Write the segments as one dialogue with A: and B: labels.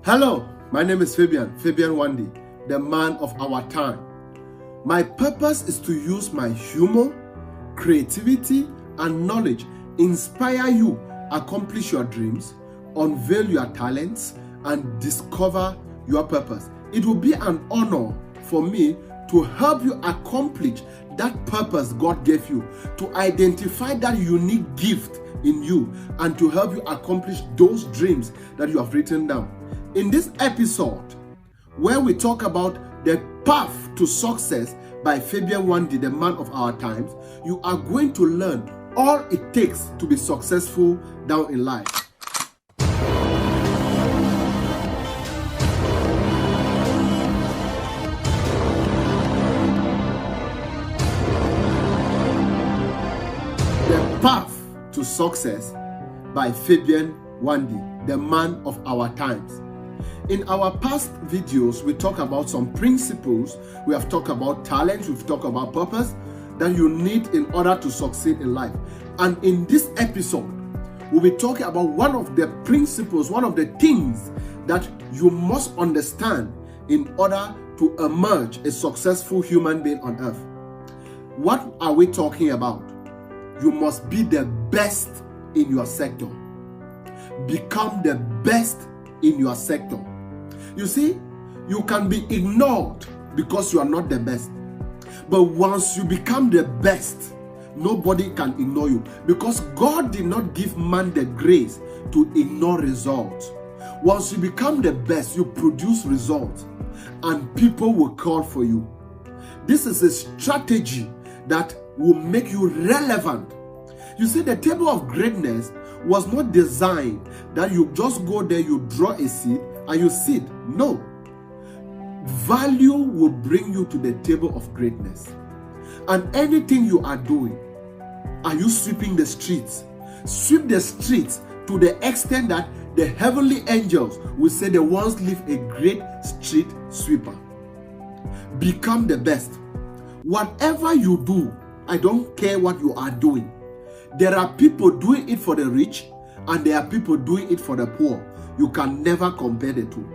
A: Hello, my name is Fabian Wandi, the man of our time. My purpose is to use my humor, creativity, and knowledge inspire you, accomplish your dreams, unveil your talents, and discover your purpose. It will be an honor for me to help you accomplish that purpose God gave you, to identify that unique gift in you, and to help you accomplish those dreams that you have written down. In this episode, where we talk about the path to success by Fabian Wandi, the man of our times, you are going to learn all it takes to be successful down in life. The path to success by Fabian Wandi, the man of our times. In our past videos, we talk about some principles. We have talked about talent, we've talked about purpose that you need in order to succeed in life. And in this episode, we'll be talking about one of the principles, one of the things that you must understand in order to emerge a successful human being on earth. What are we talking about? You must be the best in your sector. Become the best in your sector. You see, you can be ignored because you are not the best. But once you become the best, nobody can ignore you, because God did not give man the grace to ignore results. Once you become the best, you produce results and people will call for you. This is a strategy that will make you relevant. You see, the table of greatness was not designed that you just go there, you draw a seed and you sit. No. Value will bring you to the table of greatness. And anything you are doing, are you sweeping the streets? Sweep the streets to the extent that the heavenly angels will say they once lived a great street sweeper. Become the best. Whatever you do, I don't care what you are doing. There are people doing it for the rich and there are people doing it for the poor. You can never compare the two.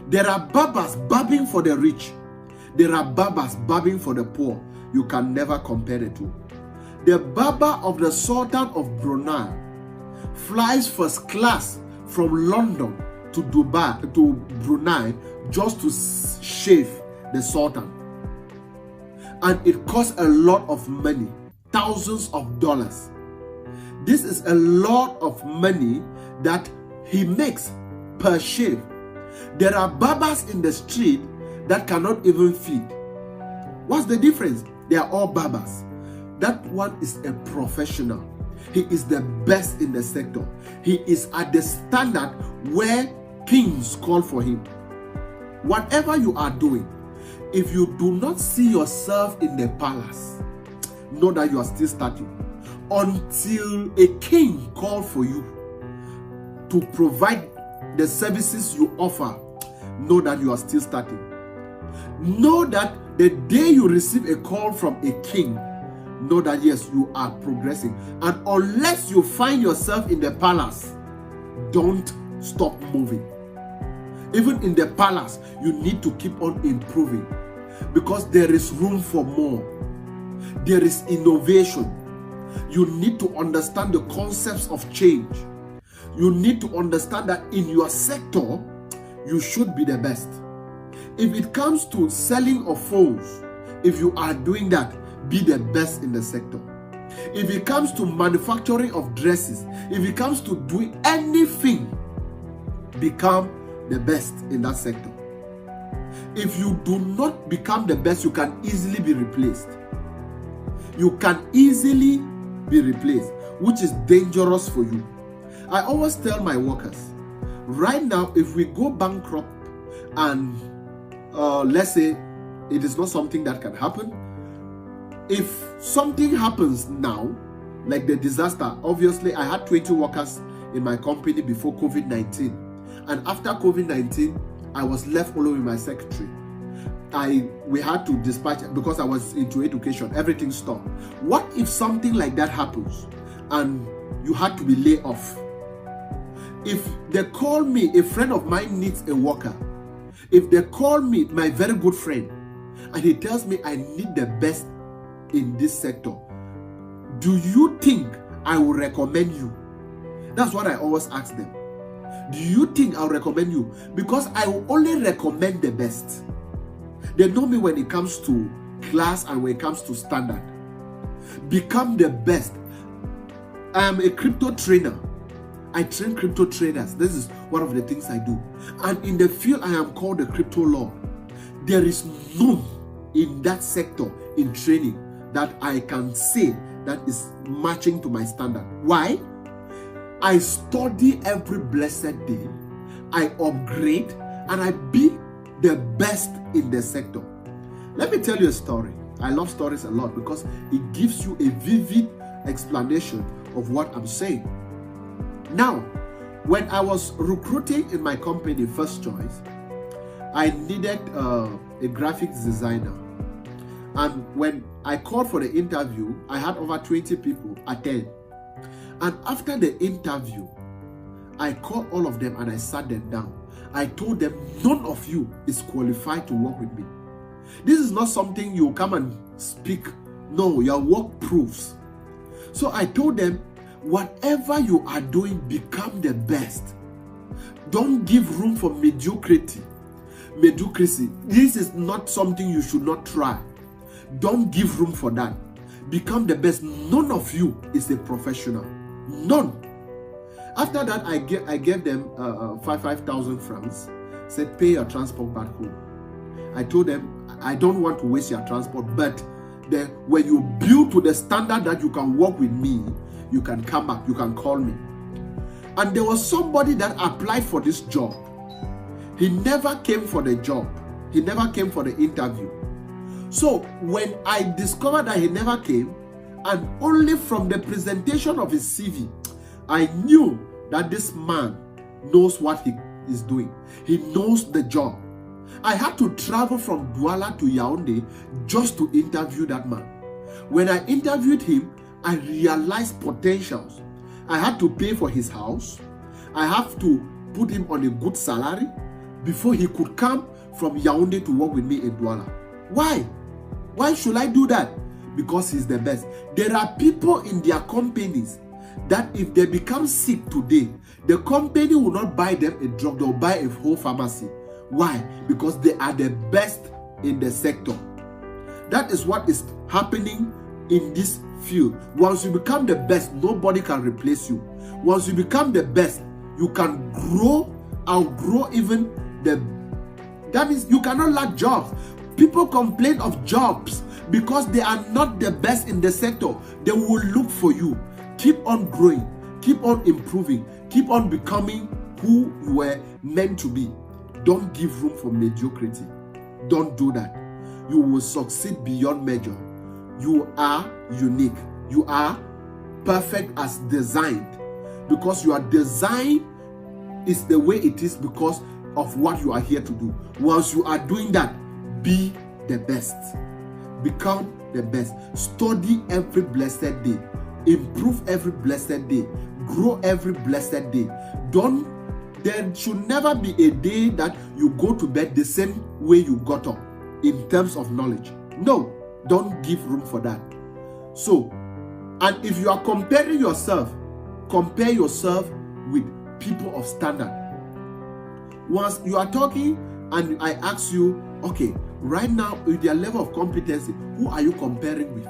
A: There are barbers barbing for the rich. There are barbers barbing for the poor. You can never compare the two. The barber of the Sultan of Brunei flies first class from London to Dubai, to Brunei, just to shave the Sultan. And it costs a lot of money, thousands of dollars. This is a lot of money that he makes per shave. There are barbers in the street that cannot even feed. What's the difference? They are all barbers. That one is a professional. He is the best in the sector. He is at the standard where kings call for him. Whatever you are doing, if you do not see yourself in the palace, know that you are still starting. Until a king calls for you to provide the services you offer, know that you are still starting. Know that the day you receive a call from a king, know that yes, you are progressing. And unless you find yourself in the palace, don't stop moving. Even in the palace, you need to keep on improving, because there is room for more. There is innovation. You need to understand the concepts of change. You need to understand that in your sector, you should be the best. If it comes to selling of phones, if you are doing that, be the best in the sector. If it comes to manufacturing of dresses, if it comes to doing anything, become the best in that sector. If you do not become the best, you can easily be replaced. You can easily be replaced, which is dangerous for you. I always tell my workers, right now, if we go bankrupt and let's say it is not something that can happen, if something happens now, like the disaster, obviously I had 20 workers in my company before COVID-19, and after COVID-19 I was left alone with my secretary. We had to dispatch, because I was into education, everything stopped. What if something like that happens and you had to be laid off? If they call me, a friend of mine needs a worker. If they call me, my very good friend, and he tells me I need the best in this sector, do you think I will recommend you? That's what I always ask them. Do you think I'll recommend you? Because I will only recommend the best. They know me when it comes to class and when it comes to standard. Become the best. I am a crypto trainer. I train crypto traders. This is one of the things I do. And in the field, I am called the crypto lord. There is none in that sector in training that I can say that is matching to my standard. Why? I study every blessed day. I upgrade and I be the best in the sector. Let me tell you a story. I love stories a lot because it gives you a vivid explanation of what I'm saying. Now, when I was recruiting in my company, First Choice, I needed a graphics designer. And when I called for the interview, I had over 20 people attend. And after the interview, I called all of them and I sat them down. I told them, none of you is qualified to work with me. This is not something you come and speak. No, your work proves. So I told them, whatever you are doing, become the best. Don't give room for mediocrity. This is not something you should not try. Don't give room for that. Become the best. None of you is a professional. None. After that, I gave them 5,000 francs. Said, pay your transport back home. I told them, I don't want to waste your transport, but when you build to the standard that you can work with me, you can come back, you can call me. And there was somebody that applied for this job. He never came for the job. He never came for the interview. So when I discovered that he never came, and only from the presentation of his CV, I knew that this man knows what he is doing. He knows the job. I had to travel from Douala to Yaoundé just to interview that man. When I interviewed him, I realized potentials. I had to pay for his house. I have to put him on a good salary before he could come from Yaoundé to work with me in Douala. Why? Why should I do that? Because he's the best. There are people in their companies that if they become sick today, the company will not buy them a drug, they'll buy a whole pharmacy. Why? Because they are the best in the sector. That is what is happening in this field. Once you become the best, nobody can replace you. Once you become the best, you can outgrow even the... That means you cannot lack jobs. People complain of jobs because they are not the best in the sector. They will look for you. Keep on growing. Keep on improving. Keep on becoming who you were meant to be. Don't give room for mediocrity. Don't do that. You will succeed beyond measure. You are unique. You are perfect as designed. Because your design is the way it is because of what you are here to do. Once you are doing that, be the best. Become the best. Study every blessed day. Improve every blessed day. Grow every blessed day. There should never be a day that you go to bed the same way you got up in terms of knowledge. No, don't give room for that. So, and if you are comparing yourself, compare yourself with people of standard. Once you are talking and I ask you, okay, right now with your level of competency, who are you comparing with?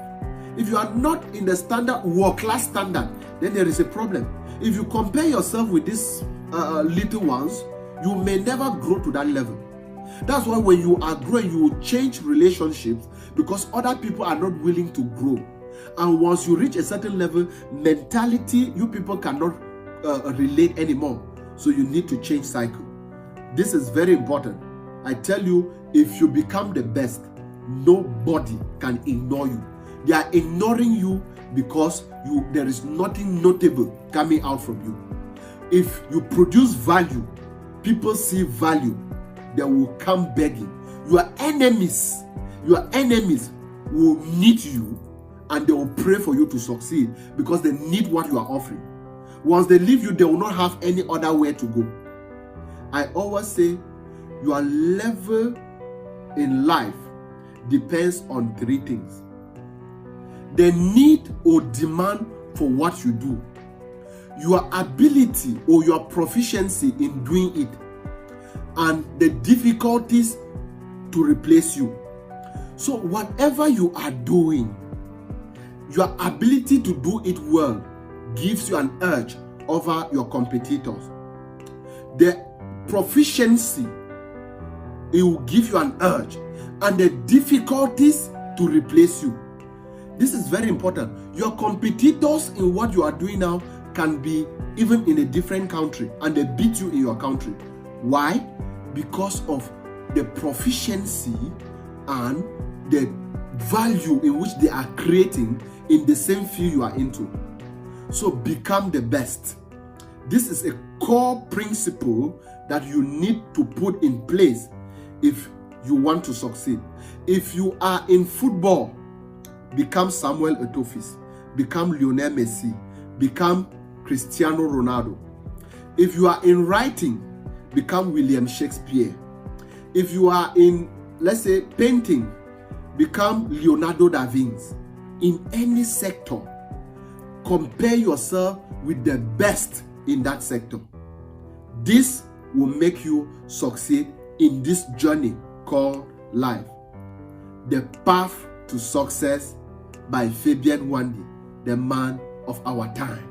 A: If you are not in the standard, world-class standard, then there is a problem. If you compare yourself with these little ones, you may never grow to that level. That's why when you are growing, you will change relationships because other people are not willing to grow. And once you reach a certain level, mentality, you people cannot relate anymore. So you need to change cycle. This is very important. I tell you, if you become the best, nobody can ignore you. They are ignoring you because there is nothing notable coming out from you. If you produce value, people see value, they will come begging. Your enemies will need you and they will pray for you to succeed because they need what you are offering. Once they leave you, they will not have any other way to go. I always say your level in life depends on three things: the need or demand for what you do, your ability or your proficiency in doing it, and the difficulties to replace you. So whatever you are doing, your ability to do it well gives you an edge over your competitors. The proficiency, it will give you an edge, and the difficulties to replace you. This is very important. Your competitors in what you are doing now can be even in a different country, and they beat you in your country. Why? Because of the proficiency and the value in which they are creating in the same field you are into. So become the best. This is a core principle that you need to put in place if you want to succeed. If you are in football, become Samuel Eto'o, become Lionel Messi, become Cristiano Ronaldo. If you are in writing, become William Shakespeare. If you are in, let's say, painting, become Leonardo da Vinci. In any sector, compare yourself with the best in that sector. This will make you succeed in this journey called life. The Path to Success by Fabian Wande, the man of our time.